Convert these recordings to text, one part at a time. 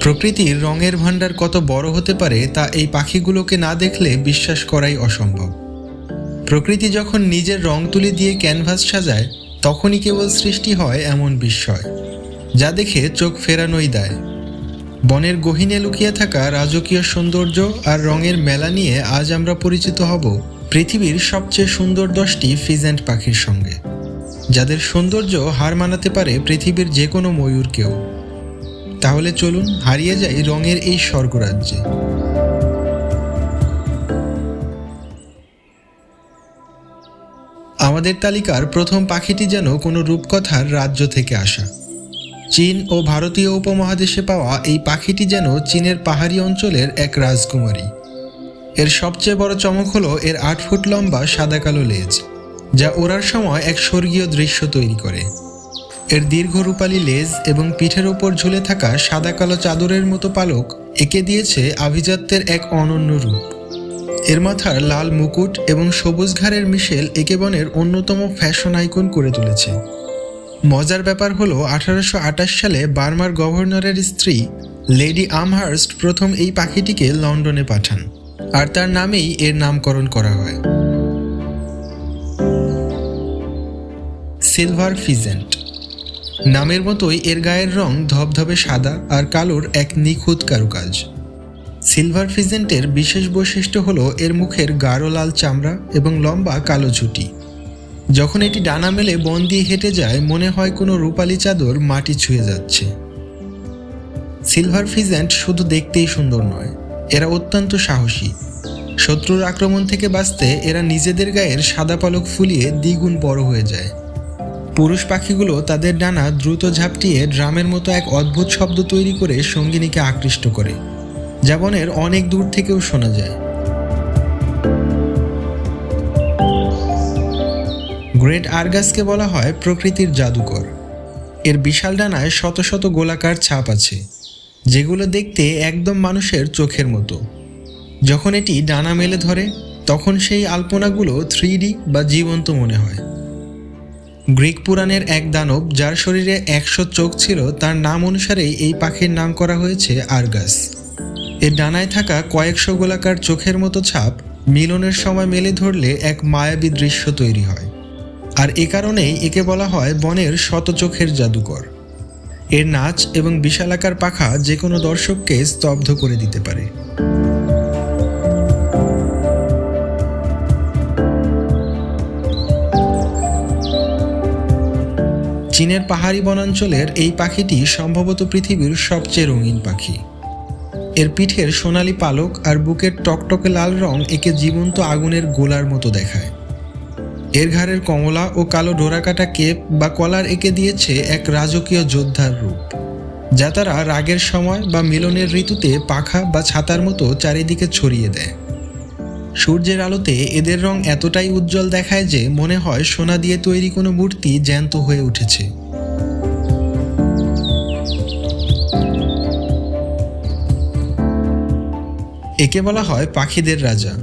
প্রকৃতির রঙের ভাণ্ডার কত বড় হতে পারে তা এই পাখিগুলোকে না দেখলে বিশ্বাস করাই অসম্ভব। প্রকৃতি যখন নিজের রং তুলি দিয়ে ক্যানভাস সাজায় তখনই কেবল সৃষ্টি হয় এমন বিস্ময়, যা দেখে চোখ ফেরানোই দেয়। বনের গহীনে লুকিয়ে থাকা রাজকীয় সৌন্দর্য আর রঙের মেলা নিয়ে আজ আমরা পরিচিত হব পৃথিবীর সবচেয়ে সুন্দর 10টি ফিজেন্ট পাখির সঙ্গে, যাদের সৌন্দর্য হার মানাতে পারে পৃথিবীর যে কোনো ময়ূরকেও। তাহলে চলুন হারিয়ে যাই রঙের এই স্বর্গরাজ্যে। আমাদের তালিকার প্রথম পাখিটি যেন কোনো রূপকথার রাজ্য থেকে আসা। চীন ও ভারতীয় উপমহাদেশে পাওয়া এই পাখিটি যেন চীনের পাহাড়ি অঞ্চলের এক রাজকুমারী। এর সবচেয়ে বড় চমক হলো এর 8 ফুট লম্বা সাদা কালো লেজ, যা ওড়ার সময় এক স্বর্গীয় দৃশ্য তৈরি করে। এর দীর্ঘ রূপালী লেজ এবং পিঠের ওপর ঝুলে থাকা সাদা কালো চাদরের মতো পালক একে দিয়েছে আভিজাত্যের এক অনন্য রূপ। এর মাথার লাল মুকুট এবং সবুজ ঘাড়ের মিশেল একে বনের অন্যতম ফ্যাশন আইকন করে তুলেছে। মজার ব্যাপার হলো 1828 সালে বার্মার গভর্নরের স্ত্রী লেডি আমহার্স্ট প্রথম এই পাখিটিকে লন্ডনে পাঠান, আর তার নামেই এর নামকরণ করা হয়। Silver pheasant. নামের মতোই এর গায়ের রং ধবধবে সাদা আর কালোর এক নিখুঁত কারুকাজ। সিলভার ফিজেন্টের বিশেষ বৈশিষ্ট্য হলো এর মুখের গাঢ় লাল চামড়া এবং লম্বা কালো ঝুঁটি। যখন এটি ডানা মেলে বন দিয়ে হেঁটে যায় মনে হয় কোনো রূপালী চাদর মাটি ছুঁয়ে যাচ্ছে। সিলভার ফিজেন্ট শুধু দেখতেই সুন্দর নয়, এরা অত্যন্ত সাহসী। শত্রুর আক্রমণ থেকে বাঁচতে এরা নিজেদের গায়ের সাদা পালক ফুলিয়ে দ্বিগুণ বড় হয়ে যায়। পুরুষ পাখিগুলো তাদের ডানা দ্রুত ঝাপটিয়ে ড্রামের মতো এক অদ্ভুত শব্দ তৈরি করে সঙ্গিনীকে আকৃষ্ট করে, যা বনের অনেক দূর থেকেও শোনা যায়। গ্রেট আর্গাসকে বলা হয় প্রকৃতির জাদুকর। এর বিশাল ডানায় শত শত গোলাকার ছাপ আছে, যেগুলো দেখতে একদম মানুষের চোখের মতো। যখন এটি ডানা মেলে ধরে তখন সেই আলপনাগুলো 3D বা জীবন্ত মনে হয়। গ্রিক পুরাণের এক দানব যার শরীরে 100 চোখ ছিল, তার নাম অনুসারেই এই পাখির নাম করা হয়েছে আর্গাস। এর ডানায় থাকা কয়েকশো গোলাকার চোখের মতো ছাপ মিলনের সময় মেলে ধরলে এক মায়াবী দৃশ্য তৈরি হয়, আর এ কারণেই একে বলা হয় বনের শত চোখের জাদুকর। এর নাচ এবং বিশালাকার পাখা যে কোনো দর্শককে স্তব্ধ করে দিতে পারে। চীনের পাহাড়ি বনাঞ্চলের এই পাখিটি সম্ভবত পৃথিবীর সবচেয়ে রঙিন পাখি। এর পিঠের সোনালি পালক আর বুকের টকটকে লাল রং একে জীবন্ত আগুনের গোলার মতো দেখায়। এর ঘাড়ের কমলা ও কালো ডোরাকাটা কেপ বা কলার একে দিয়েছে এক রাজকীয় যোদ্ধার রূপ, যা তারা রাগের সময় বা মিলনের ঋতুতে পাখা বা ছাতার মতো চারিদিকে ছড়িয়ে দেয়। সূর্যের আলোতে এদের রং এতটাই উজ্জ্বল দেখায় যে মনে হয় সোনা দিয়ে তৈরি কোনো মূর্তি জ্যান্ত হয়ে উঠেছে। একে বলা হয় পাখিদের রাজা।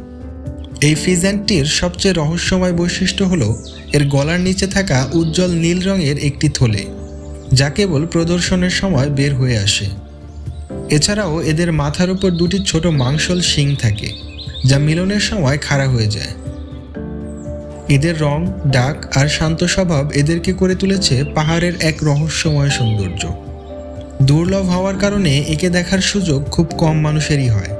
এই ফিজেন্টটির সবচেয়ে রহস্যময় বৈশিষ্ট্য হলো এর গলার নিচে থাকা উজ্জ্বল নীল রঙের একটি থলে, যা কেবল প্রদর্শনের সময় বের হয়ে আসে। এছাড়াও এদের মাথার উপর 2টি ছোট মাংসল শিং থাকে, যা মিলনের সময় খাড়া হয়ে যায়। এদের রং, ডাক আর শান্ত স্বভাব এদেরকে করে তুলেছে পাহাড়ের এক রহস্যময় সৌন্দর্য। দুর্লভ হওয়ার কারণে একে দেখার সুযোগ খুব কম মানুষেরই হয়।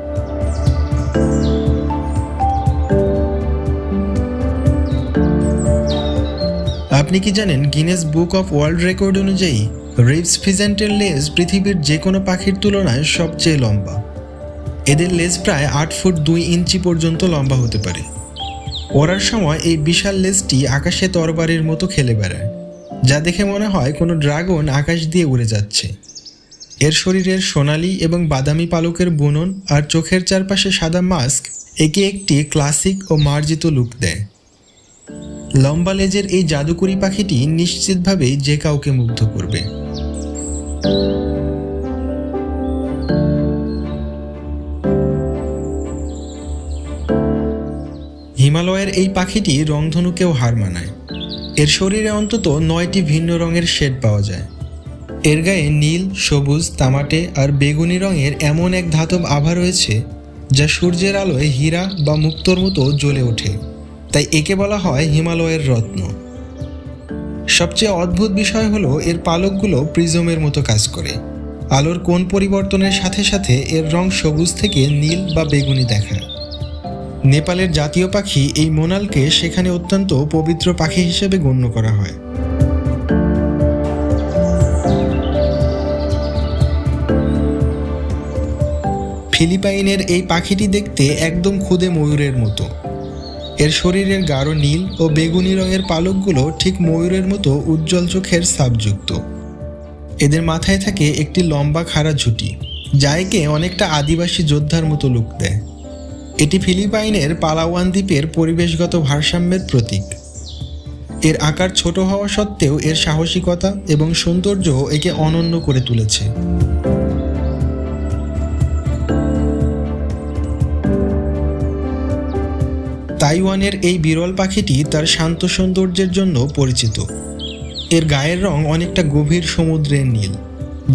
আপনি কি জানেন Guinness book of world record অনুযায়ী রিপস ফিজেন্টের লেজ পৃথিবীর যে কোনো পাখির তুলনায় সবচেয়ে লম্বা। এদের লেজ প্রায় 8 ফুট 2 ইঞ্চি পর্যন্ত লম্বা হতে পারে। ওড়ার সময় এই বিশাল লেজটি আকাশে তরবারির মতো খেলে বেড়ায়, যা দেখে মনে হয় কোনো ড্রাগন আকাশ দিয়ে উড়ে যাচ্ছে। এর শরীরের সোনালি এবং বাদামি পালকের বুনন আর চোখের চারপাশে সাদা মাস্ক একে একটি ক্লাসিক ও মার্জিত লুক দেয়। লম্বা লেজের এই জাদুকরী পাখিটি নিশ্চিতভাবেই যে কাউকে মুগ্ধ করবে। হিমালয়ের এই পাখিটি রংধনুকেও হার মানায়। এর শরীরে অন্তত 9টি ভিন্ন রঙের শেড পাওয়া যায়। এর গায়ে নীল, সবুজ, তামাটে আর বেগুনি রঙের এমন এক ধাতব আভা রয়েছে যা সূর্যের আলোয় হীরা বা মুক্তোর মতো জ্বলে ওঠে, তাই একে বলা হয় হিমালয়ের রত্ন। সবচেয়ে অদ্ভুত বিষয় হলো এর পালকগুলো প্রিজমের মতো কাজ করে। আলোর কোণ পরিবর্তনের সাথে সাথে এর রং সবুজ থেকে নীল বা বেগুনি দেখায়। নেপালের জাতীয় পাখি এই মোনালকে সেখানে অত্যন্ত পবিত্র পাখি হিসেবে গণ্য করা হয়। ফিলিপাইনের এই পাখিটি দেখতে একদম খুদে ময়ূরের মতো। এর শরীরের গাঢ় নীল ও বেগুনি রঙের পালকগুলো ঠিক ময়ূরের মতো উজ্জ্বল চোখের ছাপযুক্ত। এদের মাথায় থাকে একটি লম্বা খাড়া ঝুঁটি, যা একে অনেকটা আদিবাসী যোদ্ধার মতো লুক দেয়। এটি ফিলিপাইনের পালাওয়ান দ্বীপের পরিবেশগত ভারসাম্যের প্রতীক। এর আকার ছোট হওয়া সত্ত্বেও এর সাহসিকতা এবং সৌন্দর্য একে অনন্য করে তুলেছে। তাইওয়ানের এই বিরল পাখিটি তার শান্ত সৌন্দর্যের জন্য পরিচিত। এর গায়ের রং অনেকটা গভীর সমুদ্রের নীল,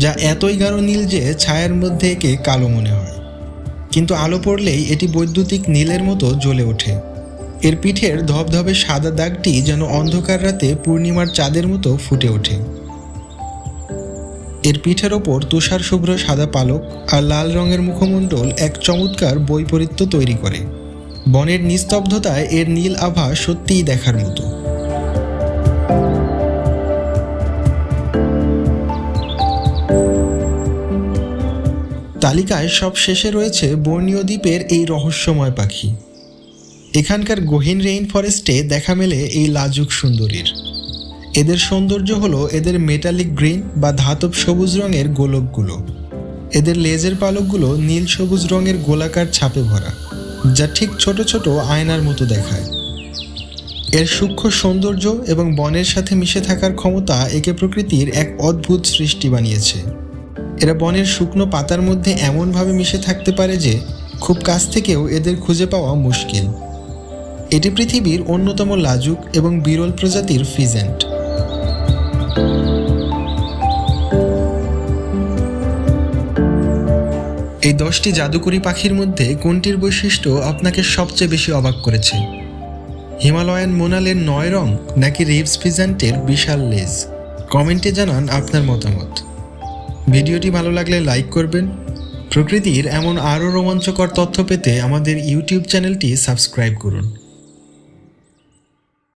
যা এতই গাঢ় নীল যে ছায়ার মধ্যে একে কালো মনে হয়, কিন্তু আলো পড়লেই এটি বৈদ্যুতিক নীলের মতো জ্বলে ওঠে। এর পিঠের ধবধবে সাদা দাগটি যেন অন্ধকার রাতে পূর্ণিমার চাঁদের মতো ফুটে ওঠে। এর পিঠের ওপর তুষার শুভ্র সাদা পালক আর লাল রঙের মুখমণ্ডল এক চমৎকার বৈপরীত্য তৈরি করে। বনের নিস্তব্ধতায় এর নীল আভা সত্যিই দেখার মতো। তালিকায় সব শেষে রয়েছে বর্নিও দ্বীপের এই রহস্যময় পাখি। এখানকার গহীন রেইন ফরেস্টে দেখা মেলে এই লাজুক সুন্দরীর। এদের সৌন্দর্য হলো এদের মেটালিক গ্রিন বা ধাতব সবুজ রঙের গোলকগুলো। এদের লেজের পালকগুলো নীল সবুজ রঙের গোলাকার ছাপে ভরা, যা ঠিক ছোট ছোট আয়নার মতো দেখায়। এর সূক্ষ্ম সৌন্দর্য এবং বনের সাথে মিশে থাকার ক্ষমতা একে প্রকৃতির এক অদ্ভুত সৃষ্টি বানিয়েছে। এরা বনের শুকনো পাতার মধ্যে এমনভাবে মিশে থাকতে পারে যে খুব কাছ থেকেও এদের খুঁজে পাওয়া মুশকিল। এটি পৃথিবীর অন্যতম লাজুক এবং বিরল প্রজাতির ফিজেন্ট। এই 10টি জাদুকরী পাখির মধ্যে কোনটির বৈশিষ্ট্য আপনাকে সবচেয়ে বেশি অবাক করেছে? হিমালয়ান মোনালের 9 রং নাকি রিভস ফিজেন্টের বিশাল লেজ? কমেন্টে জানান আপনার মতামত। ভিডিওটি ভালো লাগলে লাইক করবেন। প্রকৃতির এমন আরও রোমাঞ্চকর তথ্য পেতে আমাদের ইউটিউব চ্যানেলটি সাবস্ক্রাইব করুন।